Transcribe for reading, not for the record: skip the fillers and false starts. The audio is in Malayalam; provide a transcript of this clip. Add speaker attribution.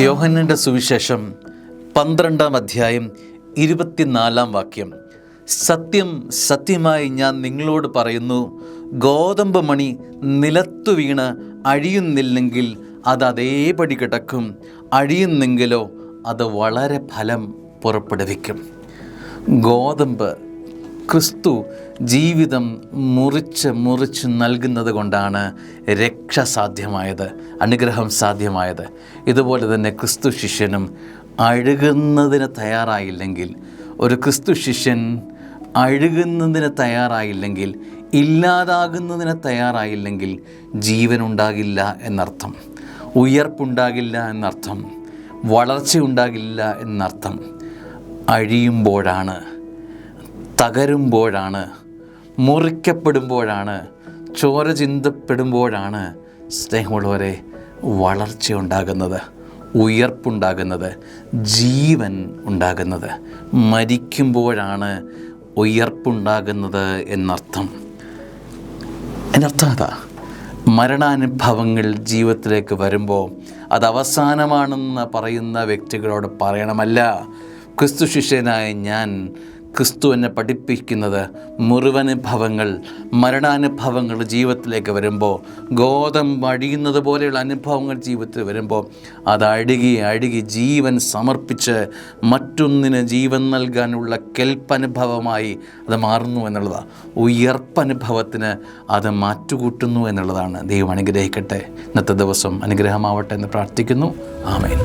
Speaker 1: യോഹന്നാന്റെ സുവിശേഷം 12-ാം അധ്യായം 24-ാം വാക്യം. സത്യം സത്യമായി ഞാൻ നിങ്ങളോട് പറയുന്നു, ഗോതമ്പ് മണി നിലത്തു വീണ് അഴിയുന്നില്ലെങ്കിൽ അത് അതേപടി കിടക്കും, അഴിയുന്നെങ്കിലോ അത് വളരെ ഫലം പുറപ്പെടുവിക്കും. ഗോതമ്പ് ക്രിസ്തു ജീവിതം മുറിച്ച് നൽകുന്നത് കൊണ്ടാണ് രക്ഷ സാധ്യമായത്, അനുഗ്രഹം സാധ്യമായത്. ഇതുപോലെ തന്നെ ക്രിസ്തു ശിഷ്യനും അഴുകുന്നതിന് തയ്യാറായില്ലെങ്കിൽ, ഒരു ക്രിസ്തു ശിഷ്യൻ അഴുകുന്നതിന് തയ്യാറായില്ലെങ്കിൽ, ഇല്ലാതാകുന്നതിന് തയ്യാറായില്ലെങ്കിൽ ജീവനുണ്ടാകില്ല എന്നർത്ഥം, ഉയർപ്പുണ്ടാകില്ല എന്നർത്ഥം, വളർച്ചയുണ്ടാകില്ല എന്നർത്ഥം. അഴിയുമ്പോഴാണ്, തകരുമ്പോഴാണ്, മുറിക്കപ്പെടുമ്പോഴാണ്, ചോര ചിന്തപ്പെടുമ്പോഴാണ് സ്നേഹമുള്ളവരെ വളർച്ചയുണ്ടാകുന്നത്, ഉയർപ്പുണ്ടാകുന്നത്, ജീവൻ ഉണ്ടാകുന്നത്. മരിക്കുമ്പോഴാണ് ഉയർപ്പുണ്ടാകുന്നത് എന്നർത്ഥം. എന്നർത്ഥം അതാ. മരണാനുഭവങ്ങൾ ജീവിതത്തിലേക്ക് വരുമ്പോൾ അത് അവസാനമാണെന്ന് പറയുന്ന വ്യക്തികളോട് പറയണമല്ല, ക്രിസ്തു ശിഷ്യനായ ഞാൻ, ക്രിസ്തു എന്നെ പഠിപ്പിക്കുന്നത് മുറിവനുഭവങ്ങൾ, മരണാനുഭവങ്ങൾ ജീവിതത്തിലേക്ക് വരുമ്പോൾ, ഗോതമ്പ് അഴിയുന്നത് പോലെയുള്ള അനുഭവങ്ങൾ ജീവിതത്തിൽ വരുമ്പോൾ അത് അഴുകി ജീവൻ സമർപ്പിച്ച് മറ്റൊന്നിന് ജീവൻ നൽകാനുള്ള കെൽപ്പനുഭവമായി അത് മാറുന്നു എന്നുള്ളതാണ്. ഉയർപ്പനുഭവത്തിന് അത് മാറ്റുകൂട്ടുന്നു എന്നുള്ളതാണ്. ദൈവം അനുഗ്രഹിക്കട്ടെ. ഇന്നത്തെ ദിവസം അനുഗ്രഹമാവട്ടെ എന്ന് പ്രാർത്ഥിക്കുന്നു. ആമേൻ.